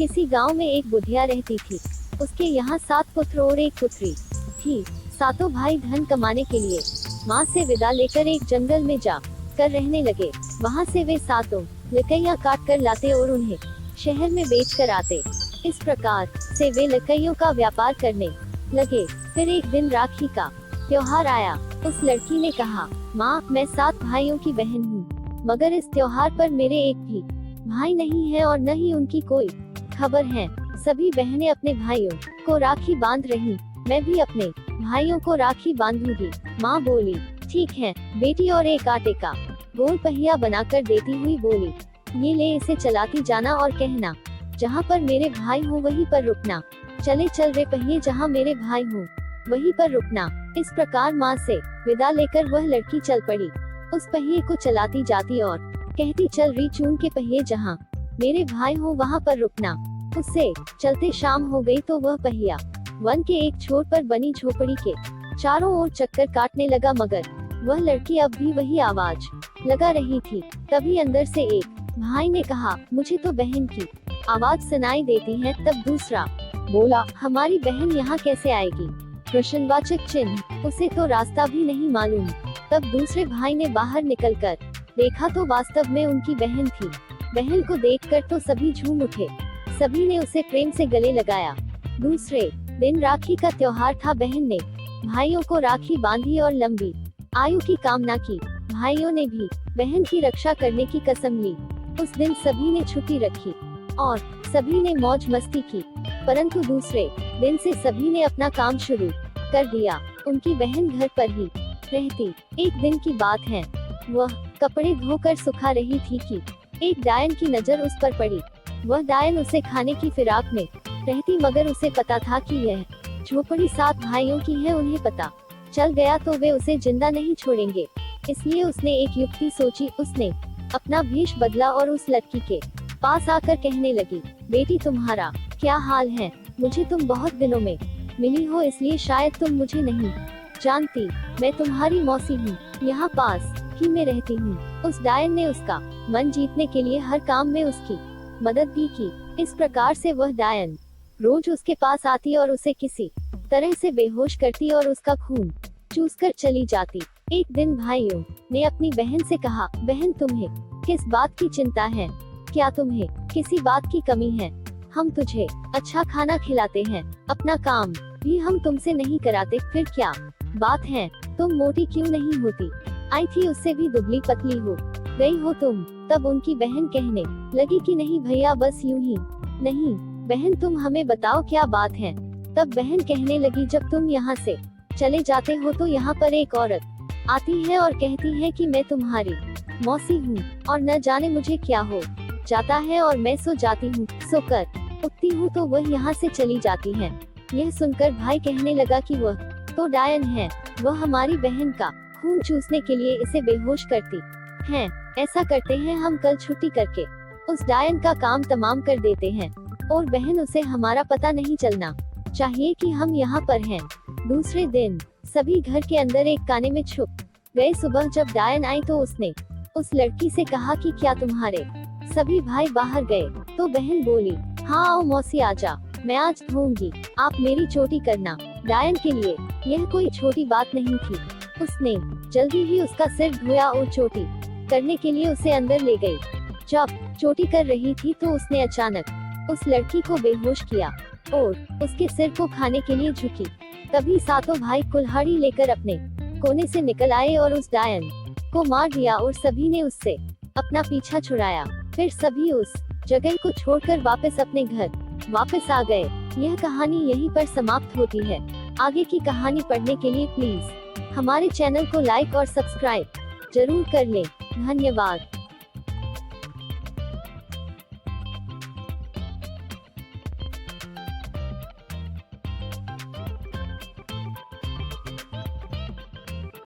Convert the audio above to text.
किसी गांव में एक बुढ़िया रहती थी। उसके यहाँ 7 पुत्र और 1 पुत्री थी। सातों भाई धन कमाने के लिए माँ से विदा लेकर एक जंगल में जा कर रहने लगे। वहाँ से वे सातों लकड़ियाँ काट कर लाते और उन्हें शहर में बेच कर आते। इस प्रकार से वे लकड़ियों का व्यापार करने लगे। फिर एक दिन राखी का त्योहार आया। उस लड़की ने कहा, माँ, मैं 7 भाइयों की बहन हूँ, मगर इस त्योहार पर मेरे एक भी भाई नहीं है और न ही उनकी कोई खबर है। सभी बहनें अपने भाइयों को राखी बांध रही, मैं भी अपने भाइयों को राखी बांधूंगी। माँ बोली, ठीक है बेटी, और एक आटे का गोल पहिया बनाकर देती हुई बोली, ये ले, इसे चलाती जाना और कहना, जहाँ पर मेरे भाई हो वहीं पर रुकना। चले चल रे पहिए, जहाँ मेरे भाई हो वहीं पर रुकना। इस प्रकार माँ से विदा लेकर वह लड़की चल पड़ी। उस पहिए को चलाती जाती और कहती, चल रही चून के पहिए, जहाँ मेरे भाई हो वहाँ पर रुकना। उससे चलते शाम हो गई तो वह पहिया वन के एक छोर पर बनी झोपड़ी के चारों ओर चक्कर काटने लगा, मगर वह लड़की अब भी वही आवाज लगा रही थी। तभी अंदर से एक भाई ने कहा, मुझे तो बहन की आवाज सुनाई देती है। तब दूसरा बोला, हमारी बहन यहाँ कैसे आएगी? प्रश्नवाचक चिन्ह। उसे तो रास्ता भी नहीं मालूम। तब दूसरे भाई ने बाहर निकलकर देखा तो वास्तव में उनकी बहन थी। बहन को देखकर तो सभी झूम उठे। सभी ने उसे प्रेम से गले लगाया। दूसरे दिन राखी का त्योहार था। बहन ने भाइयों को राखी बांधी और लंबी आयु की कामना की। भाइयों ने भी बहन की रक्षा करने की कसम ली। उस दिन सभी ने छुट्टी रखी और सभी ने मौज मस्ती की। परंतु दूसरे दिन से सभी ने अपना काम शुरू कर दिया। उनकी बहन घर पर ही रहती। एक दिन की बात है, वह कपड़े धोकर सुखा रही थी कि एक डायन की नजर उस पर पड़ी। वह डायन उसे खाने की फिराक में रहती, मगर उसे पता था कि यह झोपड़ी 7 भाइयों की है। उन्हें पता चल गया तो वे उसे जिंदा नहीं छोड़ेंगे। इसलिए उसने एक युक्ति सोची। उसने अपना भेष बदला और उस लड़की के पास आकर कहने लगी, बेटी, तुम्हारा क्या हाल है? मुझे तुम बहुत दिनों में मिली हो, इसलिए शायद तुम मुझे नहीं जानती। मैं तुम्हारी मौसी हूँ, यहाँ पास ही में रहती हूँ। उस डायन ने उसका मन जीतने के लिए हर काम में उसकी मदद भी की। इस प्रकार से वह डायन रोज उसके पास आती और उसे किसी तरह से बेहोश करती और उसका खून चूसकर चली जाती। एक दिन भाइयों ने अपनी बहन से कहा, बहन, तुम्हें किस बात की चिंता है? क्या तुम्हें किसी बात की कमी है? हम तुझे अच्छा खाना खिलाते हैं, अपना काम भी हम तुमसे नहीं कराते, फिर क्या बात है? तुम मोटी क्यों नहीं होती? आई थी उससे भी दुबली पतली हो गई हो तुम। तब उनकी बहन कहने लगी कि नहीं भैया, बस यूं ही। नहीं बहन, तुम हमें बताओ क्या बात है? तब बहन कहने लगी, जब तुम यहाँ से चले जाते हो तो यहाँ पर एक औरत आती है और कहती है कि मैं तुम्हारी मौसी हूँ, और न जाने मुझे क्या हो जाता है और मैं सो जाती हूँ। सोकर उठती हूँ तो वह यहाँ से चली जाती है। यह सुनकर भाई कहने लगा कि वह तो डायन है, वह हमारी बहन का खून चूसने के लिए इसे बेहोश करती है। ऐसा करते हैं, हम कल छुट्टी करके उस डायन का काम तमाम कर देते हैं, और बहन, उसे हमारा पता नहीं चलना चाहिए कि हम यहाँ पर हैं। दूसरे दिन सभी घर के अंदर एक काने में छुप गए। सुबह जब डायन आई तो उसने उस लड़की से कहा कि क्या तुम्हारे सभी भाई बाहर गए? तो बहन बोली, हाँ आओ मौसी, आजा, मैं आज धोऊंगी, आप मेरी चोटी करना। डायन के लिए यह कोई छोटी बात नहीं थी। उसने जल्दी ही उसका सिर धोया और चोटी करने के लिए उसे अंदर ले गई। जब चोटी कर रही थी तो उसने अचानक उस लड़की को बेहोश किया और उसके सिर को खाने के लिए झुकी। तभी सातों भाई कुल्हाड़ी लेकर अपने कोने से निकल आए और उस डायन को मार दिया और सभी ने उससे अपना पीछा छुड़ाया। फिर सभी उस जगह को छोड़कर वापस अपने घर वापस आ गए। यह कहानी यहीं पर समाप्त होती है। आगे की कहानी पढ़ने के लिए प्लीज हमारे चैनल को लाइक और सब्सक्राइब जरूर कर लें। धन्यवाद।